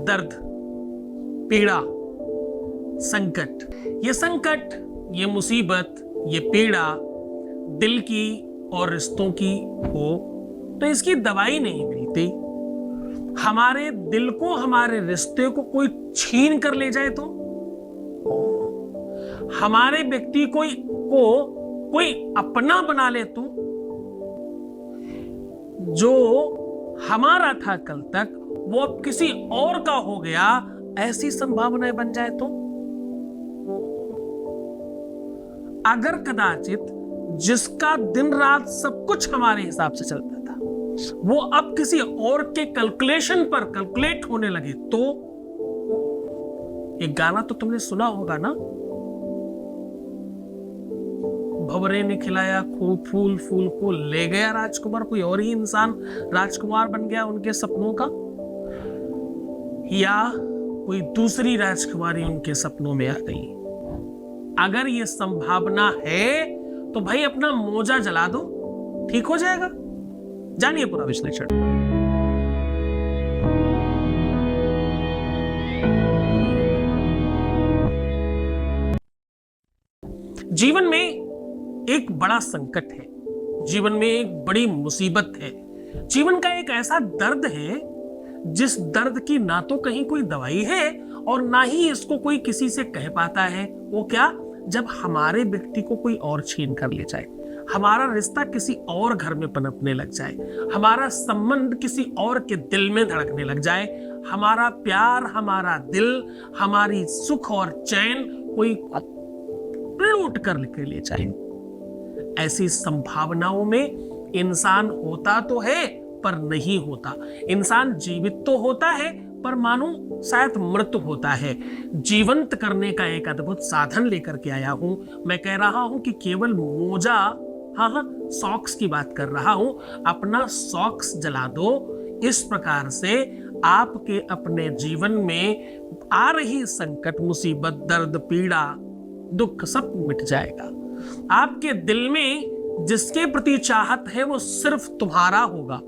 दर्द, पीड़ा, संकट, ये मुसीबत, ये पीड़ा दिल की और रिश्तों की हो तो इसकी दवाई नहीं मिलती। हमारे दिल को, हमारे रिश्ते को कोई छीन कर ले जाए तो, हमारे व्यक्ति को कोई अपना बना ले तो, जो हमारा था कल तक वो अब किसी और का हो गया, ऐसी संभावनाएं बन जाए तो, अगर कदाचित जिसका दिन रात सब कुछ हमारे हिसाब से चलता था वो अब किसी और के कैलकुलेशन पर कैलकुलेट होने लगे तो। एक गाना तो तुमने सुना होगा ना, भंवरे ने खिलाया खूब फूल, फूल को ले गया राजकुमार, कोई और ही इंसान राजकुमार बन गया उनके सपनों का, या कोई दूसरी राजकुमारी उनके सपनों में आ गई। अगर ये संभावना है तो भाई अपना मोजा जला दो, ठीक हो जाएगा। जानिए पूरा विश्लेषण। जीवन में एक बड़ा संकट है, जीवन में एक बड़ी मुसीबत है, जीवन का एक ऐसा दर्द है जिस दर्द की ना तो कहीं कोई दवाई है और ना ही इसको कोई किसी से कह पाता है। वो क्या? जब हमारे व्यक्ति को कोई और छीन कर ले जाए, हमारा रिश्ता किसी और घर में पनपने लग जाए, हमारा संबंध किसी और के दिल में धड़कने लग जाए, हमारा प्यार, हमारा दिल, हमारी सुख और चैन कोई लूट कर ले जाए। ऐसी संभावनाओं में इंसान होता तो है पर नहीं होता। इंसान जीवित तो होता है पर मानो शायद मृत होता है। जीवंत करने का एक अद्भुत साधन लेकर के आया हूं। मैं कह रहा हूं कि केवल मोजा, हाँ, सॉक्स की बात कर रहा हूं, अपना सॉक्स जला दो। इस प्रकार से आपके अपने जीवन में आ रही संकट, मुसीबत, दर्द, पीड़ा, दुख सब मिट जाएगा। आपके दिल में जिसके प्रति चाहत है वो सिर्फ तुम्हारा होगा।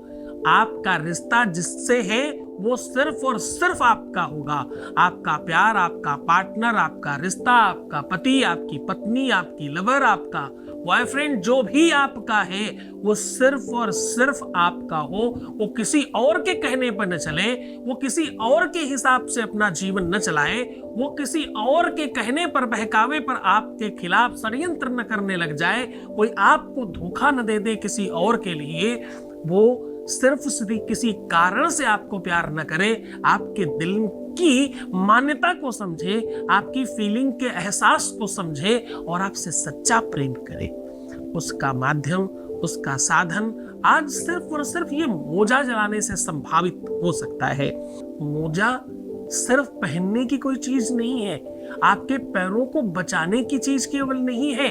आपका रिश्ता जिससे है वो सिर्फ और सिर्फ आपका होगा। आपका प्यार, आपका पार्टनर, आपका रिश्ता, आपका पति, आपकी पत्नी, आपकी लवर, आपका बॉयफ्रेंड, जो भी आपका है वो सिर्फ और सिर्फ आपका हो। वो किसी और के कहने पर न चले, वो किसी और के हिसाब से अपना जीवन न चलाए, वो किसी और के कहने पर, बहकावे पर आपके खिलाफ षड्यंत्र न करने लग जाए, कोई आपको धोखा न दे दे किसी और के लिए, वो सिर्फ किसी कारण से आपको प्यार न करे, आपके दिल की मान्यता को समझे, आपकी फीलिंग के एहसास को समझे और आपसे सच्चा प्रेम करे। उसका माध्यम, उसका साधन आज सिर्फ और सिर्फ ये मोजा जलाने से संभावित हो सकता है। मोजा सिर्फ पहनने की कोई चीज नहीं है, आपके पैरों को बचाने की चीज केवल नहीं है।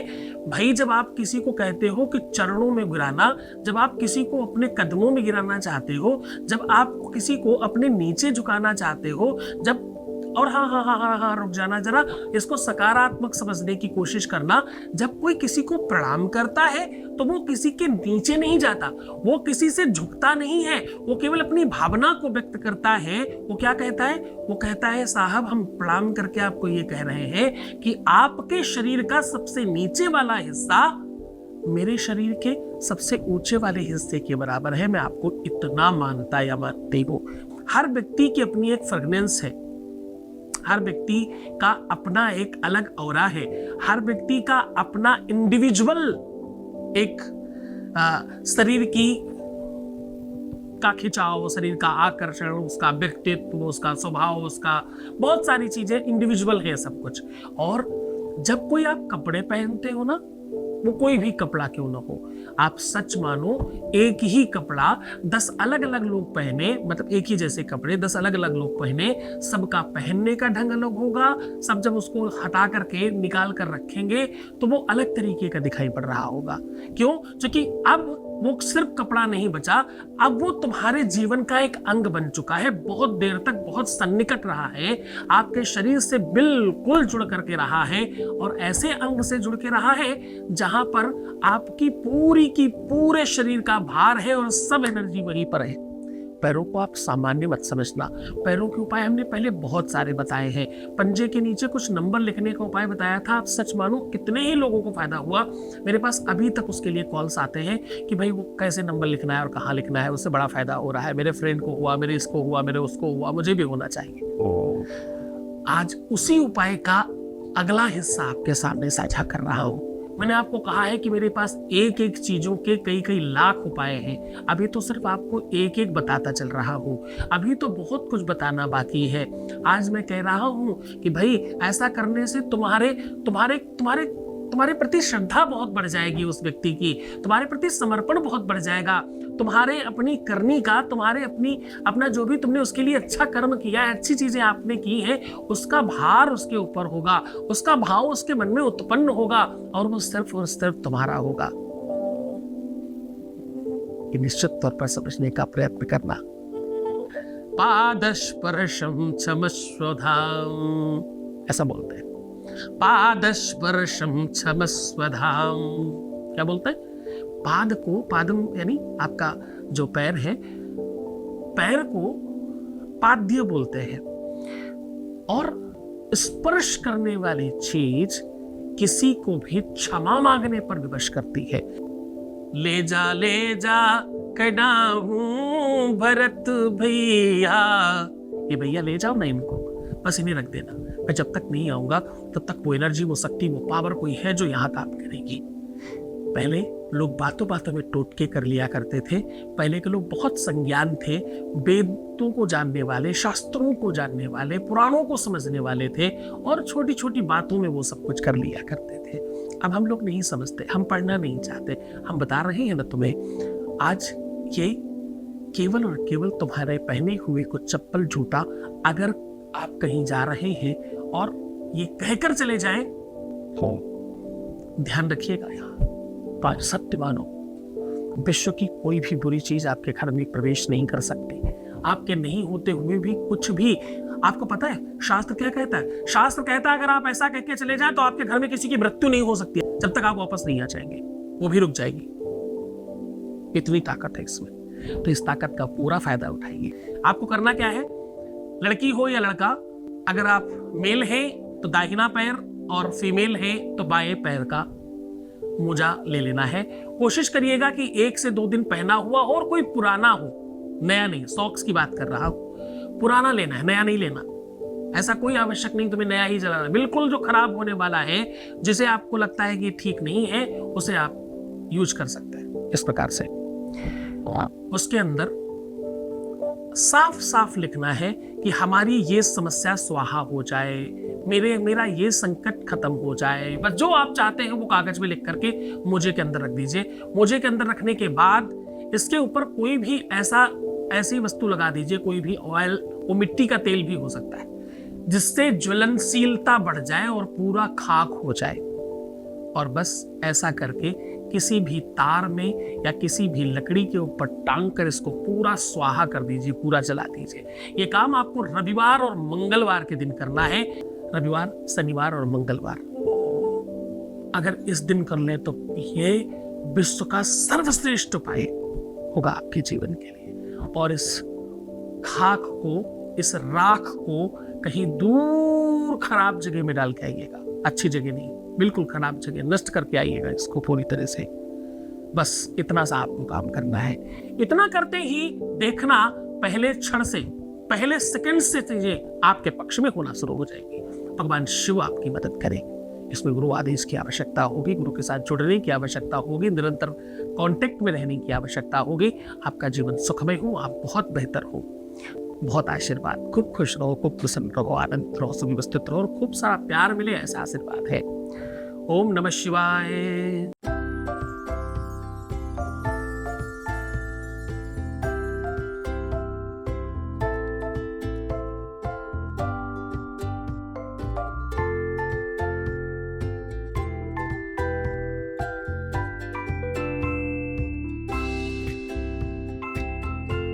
भाई जब आप किसी को कहते हो कि चरणों में गिराना, जब आप किसी को अपने कदमों में गिराना चाहते हो, जब आप किसी को अपने नीचे झुकाना चाहते हो, जब, और हाँ, रुक जाना जरा, इसको सकारात्मक समझने की कोशिश करना। जब कोई किसी को प्रणाम करता है तो वो किसी के नीचे नहीं जाता, वो किसी से झुकता नहीं है, वो केवल अपनी भावना को व्यक्त करता है। वो क्या कहता है? वो कहता है साहब हम प्रणाम करके आपको ये कह रहे हैं कि आपके शरीर का सबसे नीचे वाला हिस्सा मेरे शरीर के सबसे ऊंचे वाले हिस्से के बराबर है। मैं आपको इतना मानता या मानती हूँ। हर व्यक्ति की अपनी एक फ्रेग्रेंस है, हर व्यक्ति का अपना एक अलग ऑरा है, हर व्यक्ति का अपना इंडिविजुअल एक शरीर का खिंचाव, शरीर का आकर्षण, उसका व्यक्तित्व, उसका स्वभाव, उसका बहुत सारी चीजें इंडिविजुअल है सब कुछ। और जब कोई आप कपड़े पहनते हो ना, वो कोई भी कपड़ा क्यों ना हो, आप सच मानो एक ही कपड़ा 10 अलग अलग लोग पहने, मतलब एक ही जैसे कपड़े 10 अलग अलग लोग पहने, सबका पहनने का ढंग अलग होगा। सब जब उसको हटा करके निकाल कर रखेंगे तो वो अलग तरीके का दिखाई पड़ रहा होगा। क्यों? क्योंकि अब वो सिर्फ कपड़ा नहीं बचा, अब वो तुम्हारे जीवन का एक अंग बन चुका है। बहुत देर तक बहुत सन्निकट रहा है, आपके शरीर से बिल्कुल जुड़ करके रहा है, और ऐसे अंग से जुड़ के रहा है जहां पर आपकी पूरी की पूरे शरीर का भार है और सब एनर्जी वहीं पर है। पैरों को आप सामान्य मत समझना। पैरों के उपाय हमने पहले बहुत सारे बताए हैं। पंजे के नीचे कुछ नंबर लिखने का उपाय बताया था। आप सच मानो कितने ही लोगों को फायदा हुआ। मेरे पास अभी तक उसके लिए कॉल्स आते हैं कि भाई वो कैसे नंबर लिखना है और कहाँ लिखना है, उससे बड़ा फायदा हो रहा है। मेरे फ्रेंड को हुआ, मेरे इसको हुआ, मेरे उसको हुआ, मुझे भी होना चाहिए। आज उसी उपाय का अगला हिस्सा आपके सामने साझा कर रहा हूं। मैंने आपको कहा है कि मेरे पास एक एक चीजों के कई कई लाख उपाय हैं। अभी तो सिर्फ आपको एक एक बताता चल रहा हूं, अभी तो बहुत कुछ बताना बाकी है। आज मैं कह रहा हूं कि भाई ऐसा करने से तुम्हारे तुम्हारे तुम्हारे तुम्हारे प्रति श्रद्धा बहुत बढ़ जाएगी, उस व्यक्ति की तुम्हारे प्रति समर्पण बहुत बढ़ जाएगा, तुम्हारे अपनी करनी का, तुम्हारे अपना जो भी तुमने उसके लिए अच्छा कर्म किया है, अच्छी चीजें आपने की हैं, उसका भार उसके ऊपर होगा, उसका भाव उसके मन में उत्पन्न होगा और वो सिर्फ और सिर्फ तुम्हारा होगा। कि निश्चित तौर पर समझने का प्रयत्न करना। पादस्पर्शम क्षमस्वधाम, ऐसा बोलते हैं। पादस्पर्शम क्षमस्वधाम, क्या बोलते हैं? पाद को, पादम यानी आपका जो पैर है, पैर को पाद्य बोलते हैं। और स्पर्श करने वाली चीज किसी को भी क्षमा मांगने पर विवश करती है। ले जा कडाहूं भरत भैया, ये भैया ले जाओ ना इनको, बस इन्हें रख देना, मैं जब तक नहीं आऊंगा तब तक वो एनर्जी, वो शक्ति, वो पावर कोई है जो यहाँ काम करेगी। पहले लोग बातों बातों में टोटके कर लिया करते थे। पहले के लोग बहुत संज्ञान थे, वेदों को जानने वाले, शास्त्रों को जानने वाले, पुराणों को समझने वाले थे और छोटी छोटी बातों में वो सब कुछ कर लिया करते थे। अब हम लोग नहीं समझते, हम पढ़ना नहीं चाहते। हम बता रहे हैं ना तुम्हें, आज ये केवल और केवल तुम्हारे पहने हुए कुछ चप्पल, जूता, अगर आप कहीं जा रहे हैं और ये कहकर चले जाएं तो ध्यान रखिएगा, यहाँ तो आज सत्य मानो, विश्व की कोई भी बुरी चीज आपके घर में प्रवेश नहीं कर सकती। आपके नहीं होते हुए भी कुछ भी, आपको पता है शास्त्र क्या कहता है? शास्त्र कहता है अगर आप ऐसा कह के चले जाएं तो आपके घर में किसी की मृत्यु नहीं हो सकती है जब तक आप वापस नहीं आ जाएंगे, वो भी रुक जाएगी। इतनी ताकत है इसमें, तो इस ताकत का पूरा फायदा उठाइए। आपको करना क्या है? लड़की हो या लड़का, अगर आप मेल हैं तो दाहिना पैर और फीमेल है तो बाएं पैर का मोजा ले लेना है। कोशिश करिएगा कि 1 से 2 दिन पहना हुआ और कोई पुराना हो, नया नहीं, सॉक्स की बात कर रहा हूं, पुराना लेना है, नया नहीं लेना। ऐसा कोई आवश्यक नहीं तुम्हें नया ही चलाना, बिल्कुल जो खराब होने वाला है, जिसे आपको लगता है कि ठीक नहीं है, उसे आप यूज कर सकते हैं इस प्रकार से। उसके अंदर साफ साफ लिखना है कि हमारी ये समस्या स्वाहा हो जाए, मेरा ये संकट खत्म हो जाए, बस जो आप चाहते हैं वो कागज में लिख करके मोजे के अंदर रख दीजिए। मोजे के अंदर रखने के बाद इसके ऊपर कोई भी ऐसी वस्तु लगा दीजिए, कोई भी ऑयल, वो मिट्टी का तेल भी हो सकता है, जिससे ज्वलनशीलता बढ़ जाए और पूरा खाक हो जाए। और बस ऐसा करके किसी भी तार में या किसी भी लकड़ी के ऊपर टांग कर इसको पूरा स्वाहा कर दीजिए, पूरा जला दीजिए। ये काम आपको रविवार और मंगलवार के दिन करना है। रविवार, शनिवार और मंगलवार अगर इस दिन कर ले तो ये विश्व का सर्वश्रेष्ठ उपाय होगा आपके जीवन के लिए। और इस खाक को, इस राख को कहीं दूर खराब जगह में डाल के आइएगा, अच्छी जगह नहीं, बिल्कुल खराब जगह, नष्ट करके आइएगा इसको पूरी तरह से। बस इतना सा आपको काम करना है। इतना करते ही देखना पहले क्षण से, पहले सेकंड से चीजें आपके पक्ष में होना शुरू हो जाएगी। भगवान शिव आपकी मदद करें। इसमें गुरु आदेश की आवश्यकता होगी, गुरु के साथ जुड़ने की आवश्यकता होगी, निरंतर कांटेक्ट में रहने की आवश्यकता होगी। आपका जीवन सुखमय हो, आप बहुत बेहतर हो। बहुत आशीर्वाद, खूब खुश रहो, खूब प्रसन्न रहो, आनंद रहो, सुव्यवस्थित रहो और खूब सारा प्यार मिले, ऐसा आशीर्वाद है। ओम नमः शिवाय।